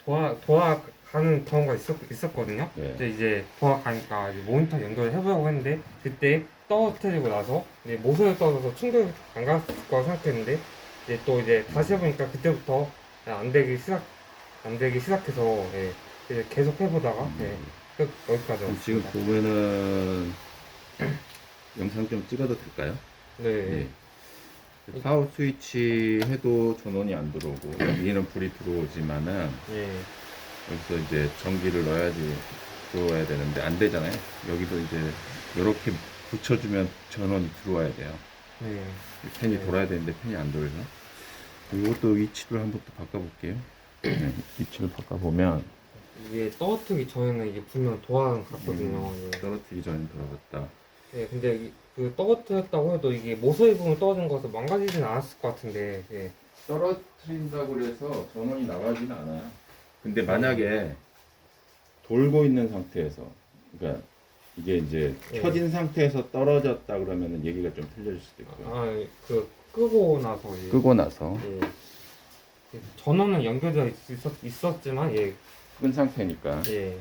돌아가는 경우가 있었거든요. 예. 근데 이제 돌아가니까 이제 모니터 연결을 해보려고 했는데 그때 떨어뜨리고 나서 이제 모서리 떨어져서 충격이 안 갔을 거라 생각했는데 이제 또 이제 다시 해보니까 그때부터 안 되기 시작해서 예, 이제 계속 해보다가 예, 끝 여기까지 그럼 지금 왔습니다. 보면은 영상 좀 찍어도 될까요? 네. 예. 파워 스위치 해도 전원이 안 들어오고 여기는 불이 들어오지만은 예. 여기서 이제 전기를 넣어야지 들어와야 되는데 안 되잖아요. 여기도 이제 이렇게 붙여주면 전원이 들어와야 돼요. 네. 팬이 네. 돌아야 되는데 팬이 안 돌죠. 이것도 위치를 한번 또 바꿔볼게요. 네, 위치를 바꿔보면 이게 떨어뜨리기 전에는 이게 분명 돌아갔거든요. 예. 떨어뜨리기 전에 돌아갔다. 예, 근데 그 떨어뜨렸다고 해도 이게 모서리 부분 떨어진 것을 망가지진 않았을 것 같은데, 예. 떨어뜨린다고 해서 전원이 나가지는 않아요. 근데 만약에 돌고 있는 상태에서, 그러니까 이게 이제 예. 켜진 상태에서 떨어졌다 그러면은 얘기가 좀 틀려질 수도 있고요. 끄고 나서, 예. 끄고 나서 예. 전원은 연결되어 있었지만, 예. 끈 상태니까. 예.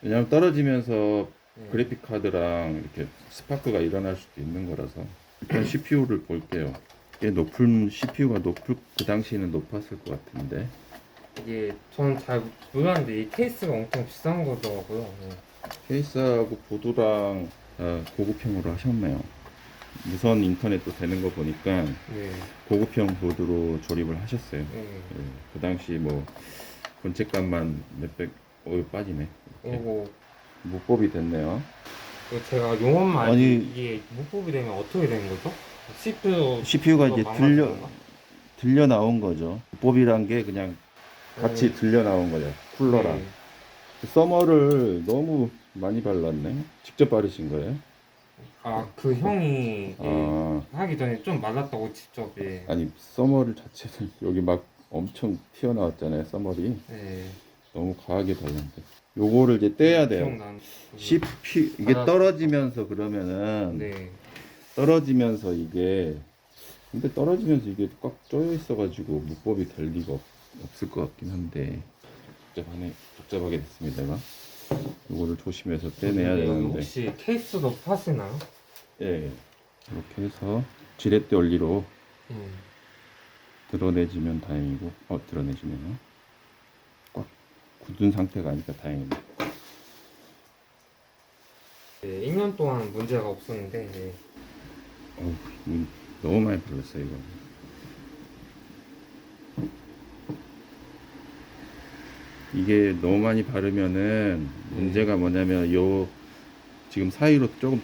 왜냐하면 떨어지면서 예. 그래픽 카드랑 이렇게 스파크가 일어날 수도 있는 거라서 일단 CPU를 볼게요. 이게 높은 CPU가 그 당시에는 높았을 것 같은데 이게 저는 잘 몰랐는데 이 케이스가 엄청 비싼 거더라고요. 예. 케이스하고 보드랑 고급형으로 하셨네요. 무선 인터넷도 되는 거 보니까 예. 고급형 보드로 조립을 하셨어요. 예. 예, 그 당시 뭐 본체값만 몇백 빠지네. 이렇게 그리고 무법이 됐네요. 제가 용어만 아니, 알지 이게 무법이 되면 어떻게 되는 거죠? CPU가 이제 망가지는 건가? 들려 나온 거죠. 무법이란 게 그냥 같이 들려 나온 거죠. 쿨러랑. 예. 서머를 너무 많이 발랐네. 직접 바르신 거예요? 그 형이 아, 하기 전에 좀 말랐다고 직접 아니 서머를 자체는 여기 막 엄청 튀어나왔잖아요. 서머리 예, 너무 과하게 발랐는데. 요거를 이제 떼야 돼요. 기억나는 CPU 이게 발랐- 떨어지면서 그러면은 네, 떨어지면서 이게 근데 떨어지면서 이게 꽉 조여 있어가지고 무법이 될 리가 없을 것 같긴 한데 복잡하게 됐습니다. 이거를 조심해서 떼내야 여기 되는데 혹시 케이스도 파시나요? 예 이렇게 해서 지렛대 원리로 예. 드러내지면 다행이고 드러내지면 꽉 굳은 상태가 아니까 다행입니다. 네, 2년 동안 문제가 없었는데 어우, 너무 많이 불렀어요 이거. 이게 너무 많이 바르면은 문제가 뭐냐면 요 지금 사이로 조금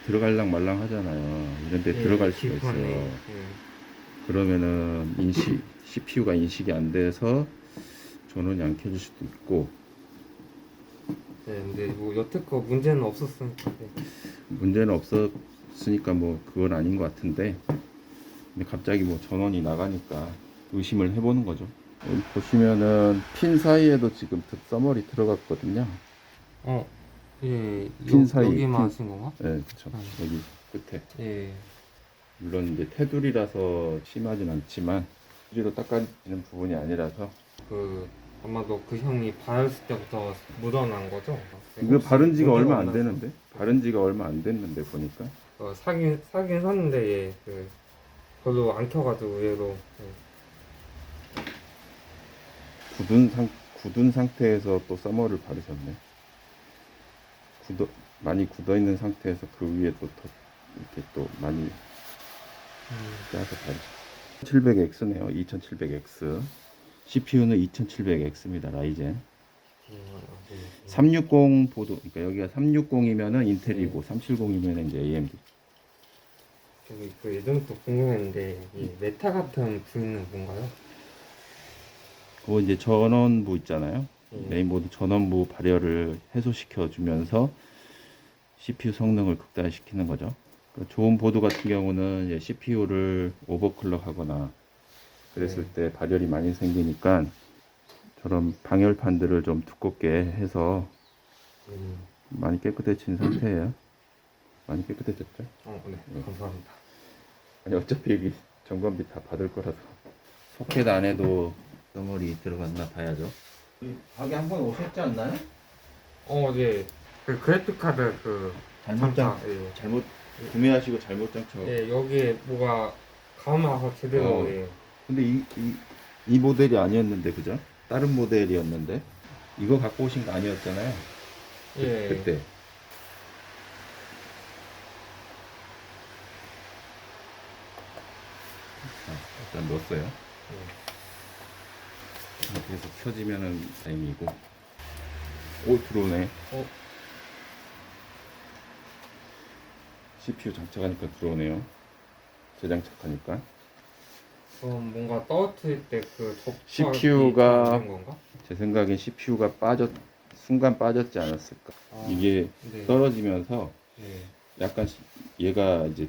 들어갈랑 말랑 하잖아요. 이런데 들어갈 수가 기판에, 있어요. 그러면은 CPU가 인식이 안 돼서 전원이 안 켜질 수도 있고 근데 뭐 여태껏 문제는 없었으니까 문제는 없었으니까 뭐 그건 아닌 것 같은데 근데 갑자기 뭐 전원이 나가니까 의심을 해보는 거죠. 여기 보시면은 핀 사이에도 지금 서머리 들어갔거든요. 예, 핀 사이, 여기만 핀. 하신 건가? 네, 그쵸. 여기 끝에. 예, 물론 이제 테두리라서 심하진 않지만 수지로 닦아지는 부분이 아니라서 아마도 그 형이 바였을 때부터 묻어난 거죠? 이거 혹시 바른 지가 문제가 얼마 안 없나요? 되는데 바른 지가 얼마 안 됐는데 보니까 사긴 샀는데 예, 별로 안 켜가지고 의외로 굳은 상태에서 또 서머를 바르셨네. 많이 굳어 있는 상태에서 그 위에 또 더 이렇게 또 많이 짜서 바르셨어요. 2700X네요. 2700X. CPU는 2700X입니다. 라이젠. 360 보드, 그러니까 여기가 360이면은 인텔이고 370이면은 이제 AMD. 예전부터 궁금했는데 이 메타 같은 부위는 뭔가요? 그거 이제 전원부 있잖아요. 예. 메인보드 전원부 발열을 해소시켜 주면서 CPU 성능을 극대화시키는 거죠. 좋은 보드 같은 경우는 이제 CPU를 오버클럭하거나 그랬을 때 발열이 많이 생기니까 저런 방열판들을 좀 두껍게 해서 많이 깨끗해진 상태예요. 많이 깨끗해졌죠? 네, 감사합니다. 아니 어차피 여기 점검비 다 받을 거라서 소켓 안에도 써머리 들어갔나 봐야죠. 가게 한 번 오셨지 않나요? 네. 그 그래픽 카드 그 잘못 장착. 예. 잘못 구매하시고 잘못 장착. 예, 여기에 뭐가 감아서 제대로. 예. 근데 이 모델이 아니었는데 그죠? 다른 모델이었는데 이거 갖고 오신 거 아니었잖아요. 예. 그때. 일단 넣었어요. 예. 그래서 켜지면은 다행이고. 오 들어오네. CPU 장착하니까 들어오네요. 재장착하니까. 그럼 뭔가 떨어뜨릴 때 그 접착이 CPU가 잘안 된 건가? 제 생각엔 CPU가 순간 빠졌지 않았을까. 아, 이게 네. 떨어지면서 네. 약간 얘가 이제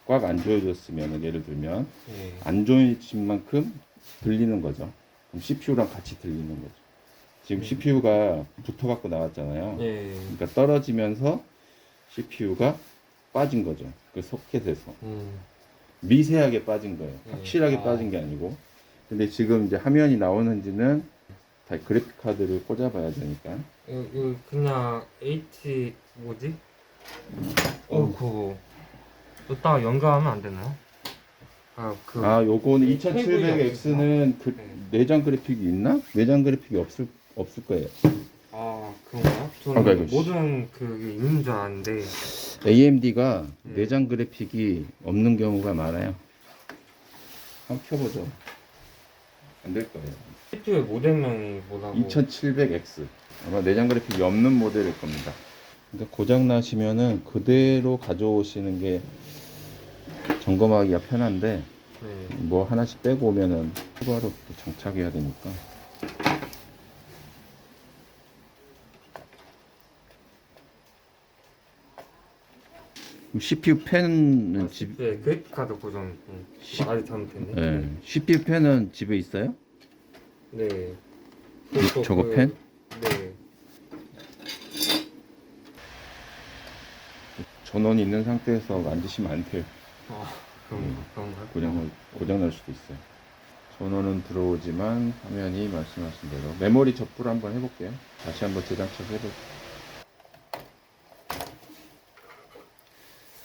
꽉 안 조여졌으면 예를 들면 네. 안 조여진 만큼 들리는 거죠. 그럼 CPU랑 같이 들리는 거죠. 지금 CPU가 붙어갖고 나왔잖아요. 예. 그러니까 떨어지면서 CPU가 빠진 거죠. 그 소켓에서 미세하게 빠진 거예요. 네. 확실하게 아. 빠진 게 아니고. 근데 지금 이제 화면이 나오는지는 다 그래픽 카드를 꽂아봐야 되니까. 이거 그냥 H 뭐지? 그거 이따가 연결하면 안 되나요? 요거는 그 2700X는 그 네. 내장 그래픽이 있나? 내장 그래픽이 없을 거예요. 그런가요? 저는 아이고, 모든 그게 있는 줄 알았는데. AMD가 네. 내장 그래픽이 없는 경우가 많아요. 한번 켜보죠. 안 될 거예요. CPU의 모델명이 뭐라고? 2700X. 아마 내장 그래픽이 없는 모델일 겁니다. 그러니까 고장 나시면은 그대로 가져오시는 게 점검하기가 편한데 네. 뭐 하나씩 빼고 오면은 추가로 또 장착해야 되니까. CPU 펜은 CPU의 그래픽 카드 고정. 말이 잘못했네. 네. CPU 펜은 집에 있어요? 네. 저거 펜? 네. 전원이 있는 상태에서 만드시면 안 돼요. 그런가요? 고장 날 수도 있어요. 전원은 들어오지만 화면이 말씀하신 대로 메모리 접부를 한번 해볼게요. 다시 한번 재장착 해볼게요.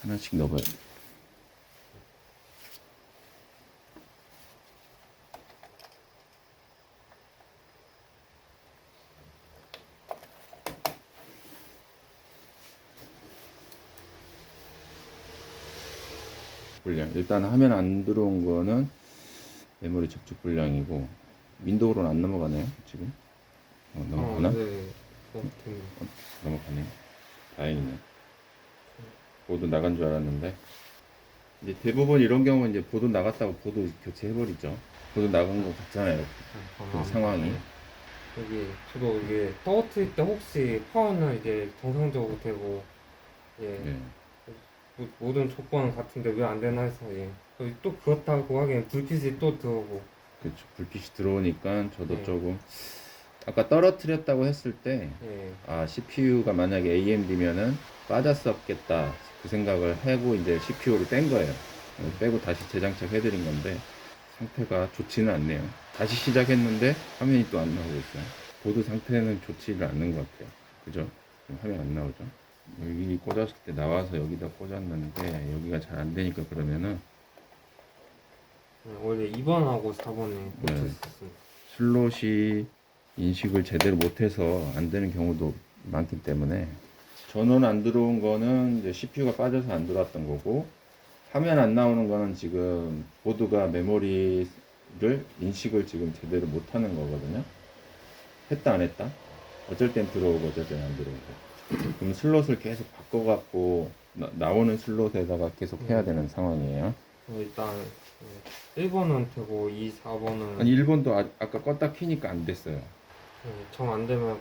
하나씩 넣어봐요. 불량. 일단 화면 안 들어온 거는 메모리 접촉 불량이고 윈도우로는 안 넘어가네요. 지금 넘어가나? 네. 넘어가네. 다행이네. 보드 나간 줄 알았는데 이제 대부분 이런 경우는 이제 보드 나갔다고 보드 교체해버리죠. 보드 나간 거 같잖아요. 그 상황이. 저도 이게 떨어뜨릴 때 혹시 파워는 이게 정상적으로 되고, 예. 네. 모든 조건 같은데 왜 안 되나 해서, 예. 또 그렇다고 하기엔 불빛이 또 들어오고. 그렇죠. 불빛이 들어오니까 저도 네. 조금 아까 떨어뜨렸다고 했을 때 예. CPU가 만약에 AMD면은 빠졌었겠다 그 생각을 하고 이제 CPU를 뺀 거예요. 빼고 다시 재장착 해드린 건데 상태가 좋지는 않네요. 다시 시작했는데 화면이 또 안 나오고 있어요. 보드 상태는 좋지를 않는 것 같아요. 그죠? 화면 안 나오죠? 여기 꽂았을 때 나와서 여기다 꽂았는데 여기가 잘 안 되니까 그러면은 원래 2번하고 4번에 꽂혀 네. 있었습니다. 슬롯이 인식을 제대로 못해서 안 되는 경우도 많기 때문에 전원 안 들어온 거는 이제 CPU가 빠져서 안 들어왔던 거고 화면 안 나오는 거는 지금 보드가 메모리를 인식을 지금 제대로 못하는 거거든요. 했다 안 했다? 어쩔 땐 들어오고 어쩔 땐 안 들어오고. 그럼 슬롯을 계속 바꿔갖고 나오는 슬롯에다가 계속 해야 되는 상황이에요. 일단 1번은 되고 4번은 아니 1번도 아까 껐다 키니까 안 됐어요. 정 안 되면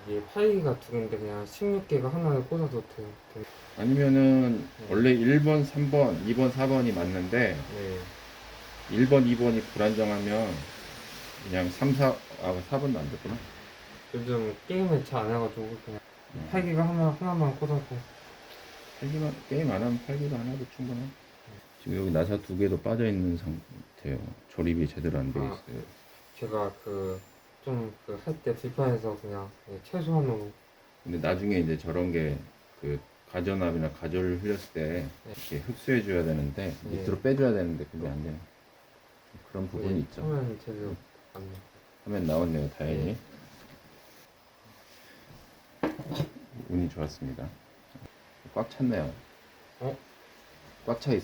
이게 8기가 두 개인데 그냥 16개가 하나에 꽂아도 돼요. 아니면은 네. 원래 1번, 3번, 2번, 4번이 맞는데 네. 1번, 2번이 불안정하면 그냥 3, 4번도 안 됐구나. 요즘 게임을 잘 안 해가지고 그냥 8기가 하나만 꽂아서. 8기만, 게임 안 하면 8기가 하나도 충분해. 지금 여기 나사 두 개도 빠져 있는 상태예요. 조립이 제대로 안 돼 있어요. 제가 좀 그 할 때 불편해서 그냥 최소한으로. 근데 나중에 이제 저런 게 그 가전압이나 가절을 흘렸을 때 이렇게 흡수해 줘야 되는데 네. 밑으로 빼줘야 되는데 그게 안 되는 그런 부분이 있죠. 하면 제대로 안 돼. 화면 나왔네요. 다행히. 네. 운이 좋았습니다. 꽉 찼네요. 어? 꽉 차 있.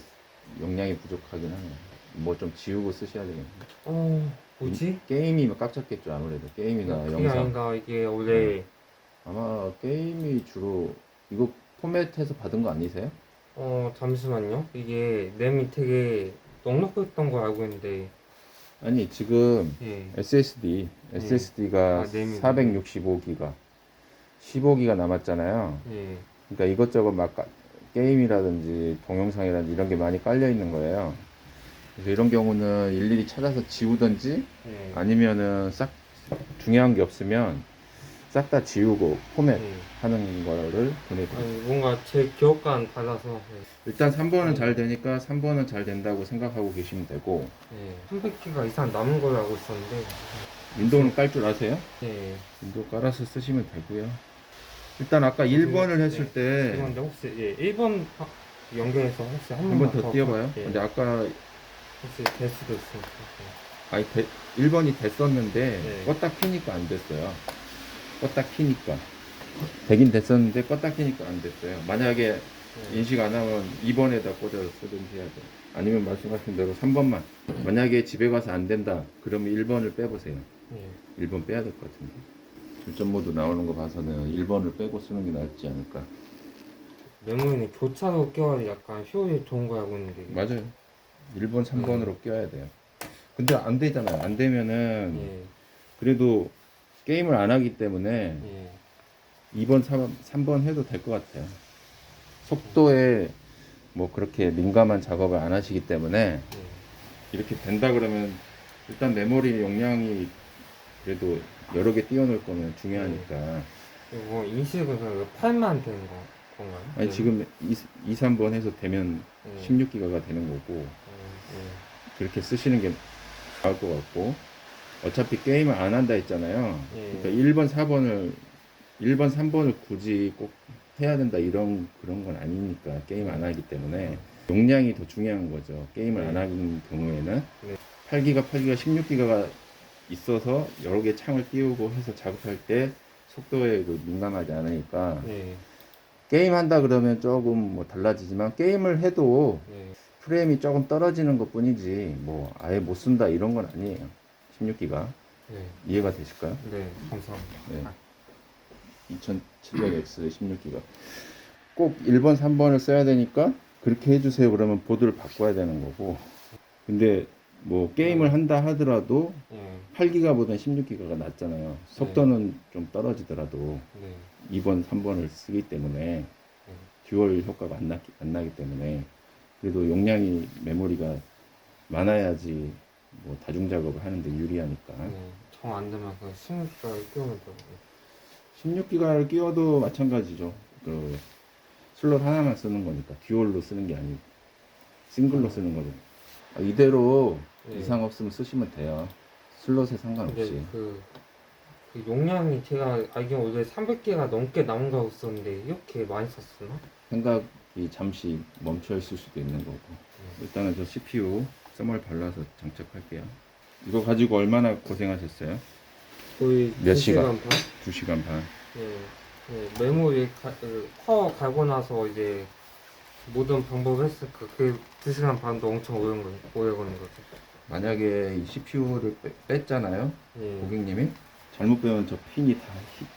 용량이 부족하긴 하네요. 뭐 좀 지우고 쓰셔야 되겠네요. 뭐지? 게임이면 꽉 찼겠죠. 아무래도 게임이나 그게 영상. 아닌가 이게 원래 아마 게임이 주로 이거 포맷해서 받은 거 아니세요? 잠시만요. 이게 램이 되게 넉넉했던 걸 알고 있는데 아니 지금 예. SSD가 아, 램이 465기가 15기가 남았잖아요. 예. 그러니까 이것저것 막 게임이라든지 동영상이라든지 이런 게 많이 깔려 있는 거예요. 그래서 이런 경우는 일일이 찾아서 지우든지 예. 아니면은 싹 중요한 게 없으면 싹 다 지우고 포맷 예. 하는 거를 보내드릴게요. 아니 뭔가 제 기억과는 달라서 일단 3번은 네. 잘 되니까 3번은 잘 된다고 생각하고 계시면 되고 300기가 이상 남은 걸로 알고 있었는데 윈도우는 깔 줄 아세요? 예. 윈도우 깔아서 쓰시면 되고요. 일단 아까 1번을 했을 네. 때 이건데 혹시 1번 연결해서 혹시 한 한 번만 번 더 띄워봐요. 예. 근데 아까 혹시 될 수도 있으니까. 아니 1번이 됐었는데 네. 껐다 키니까 안 됐어요. 껐다 키니까 되긴 됐었는데 껐다 키니까 안 됐어요. 만약에 예. 인식 안 하면 2번에다 꽂아서 쓰든지 해야 돼요. 아니면 말씀하신 대로 3번만. 만약에 집에 가서 안 된다. 그러면 1번을 빼보세요. 예. 1번 빼야 될 것 같은데. 줄전 모드 나오는 거 봐서는 1번을 빼고 쓰는 게 낫지 않을까. 메모리는 교차로 껴야 약간 효율이 좋은 거 알고 있는데. 맞아요. 1번, 3번으로 껴야 돼요. 근데 안 되잖아요. 안 되면은 예. 그래도 게임을 안 하기 때문에 예. 2번, 3번 해도 될 것 같아요. 속도에 뭐 그렇게 민감한 작업을 안 하시기 때문에 예. 이렇게 된다 그러면 일단 메모리 용량이 그래도 여러 개 띄워놓을 거면 중요하니까. 이거 인식은 그냥 8만 되는 건가요? 아니 네. 지금 2, 3번 해서 되면 예. 16기가가 되는 거고 그렇게 쓰시는 게 나을 것 같고 어차피 게임을 안 한다 했잖아요. 예. 그러니까 1번, 3번을 굳이 꼭 해야 된다 이런 그런 건 아니니까 게임 안 하기 때문에 용량이 더 중요한 거죠. 게임을 안 하는 경우에는 네. 8기가, 16기가가 있어서 여러 개 창을 띄우고 해서 작업할 때 속도에 민감하지 않으니까 예. 게임 한다 그러면 조금 뭐 달라지지만 게임을 해도 예. 프레임이 조금 떨어지는 것 뿐이지 뭐 아예 못 쓴다 이런 건 아니에요. 16기가 예. 이해가 되실까요? 네, 감사합니다. 네. 2700X 16기가 꼭 1번, 3번을 써야 되니까 그렇게 해주세요. 그러면 보드를 바꿔야 되는 거고 근데 뭐 게임을 한다 하더라도 예. 8기가보다 16기가가 낫잖아요. 속도는 좀 떨어지더라도 네. 2번, 3번을 쓰기 때문에 듀얼 효과가 안 나기 때문에 그래도 용량이 메모리가 많아야지 뭐 다중 작업을 하는데 유리하니까 정 안 되면 그 16기가를 끼우면 되고. 16기가를 끼워도 마찬가지죠. 그 슬롯 하나만 쓰는 거니까 듀얼로 쓰는 게 아니고 싱글로 쓰는 거죠. 이대로 네. 이상 없으면 쓰시면 돼요. 슬롯에 상관없이. 근데 그 용량이 제가 알기로 원래 300개가 넘게 남은 거 있었는데 이렇게 많이 썼었나? 생각이 잠시 멈춰 있을 수도 있는 거고. 일단은 저 CPU 써멀 발라서 장착할게요. 이거 가지고 얼마나 고생하셨어요? 거의 몇 2시간 반? 2시간 반. 예. 예, 메모리 파워 갈고 나서 이제 모든 방법을 했으니까 그 2시간 반도 엄청 오래 걸린 거죠. 만약에 이 CPU를 뺐잖아요. 예. 고객님이 잘못 빼면 저 핀이 다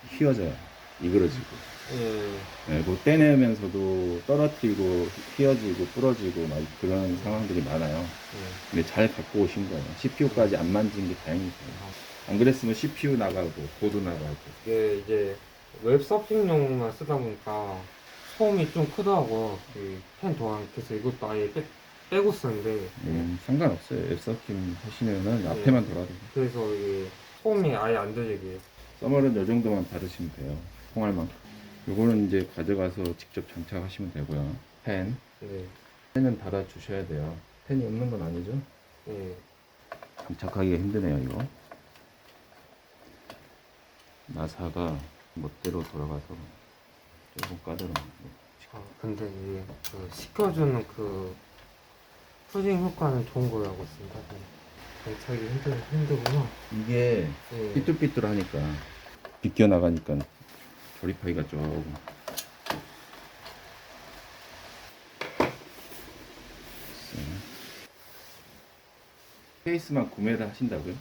휘어져요. 이그러지고. 예. 네, 그 떼내면서도 떨어뜨리고 휘어지고 부러지고 막 그런 상황들이 많아요. 예. 근데 잘 갖고 오신 거예요. CPU까지 안 만진 게 다행이죠. 안 그랬으면 CPU 나가고 보드 나가고. 이게 이제 웹 서핑용만 쓰다 보니까 소음이 좀 크더라고요. 펜 도안 그래서 이것도 아예 빼고 쓰는데 상관없어요. 앱서킹 하시면은 앞에만 돌아도 돼요. 그래서 이게 소음이 아예 안 들리게. 써멀은 요 정도만 바르시면 돼요. 통할 만큼. 요거는 이제 가져가서 직접 장착하시면 되고요. 펜. 네. 펜은 달아 주셔야 돼요. 펜이 없는 건 아니죠? 예. 장착하기가 힘드네요, 이거. 나사가 멋대로 돌아가서 조금 까다로운데. 근데 이게 그 식혀주는 그 푸딩 효과는 좋은 거라고 있습니다. 장착이 힘들구나. 이게 네. 삐뚤삐뚤하니까 비껴 나가니까 조립하기가 조금. 케이스만 구매를 하신다고요?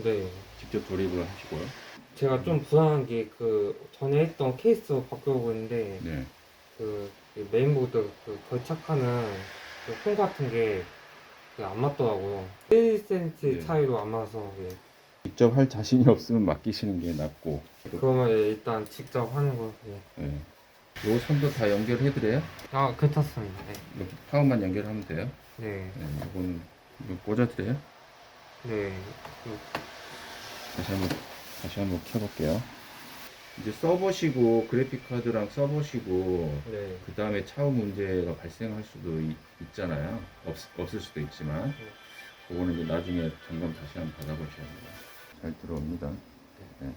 네. 직접 조립을 하시고요? 제가 좀 불안한 게 그 전에 했던 케이스 바꾸고 있는데 네. 그 메인보드 그 결착하는 그 홈 같은 게 안 맞더라고요. 1cm 네. 차이로 안 맞아서 직접 할 자신이 없으면 맡기시는 게 낫고. 그러면 일단 직접 하는 거. 네. 요 선도 다 연결해 드려요? 괜찮습니다. 이렇게 파워만 연결하면 돼요? 네. 네. 이건 이거 꽂아 드려요? 네. 다시 한번 켜볼게요. 이제 써보시고 그래픽 카드랑 써보시고 네. 그 다음에 차후 문제가 발생할 수도 있잖아요. 없을 수도 있지만 그거는 이제 나중에 점검 다시 한번 받아보셔야 돼요. 잘 들어옵니다. 네.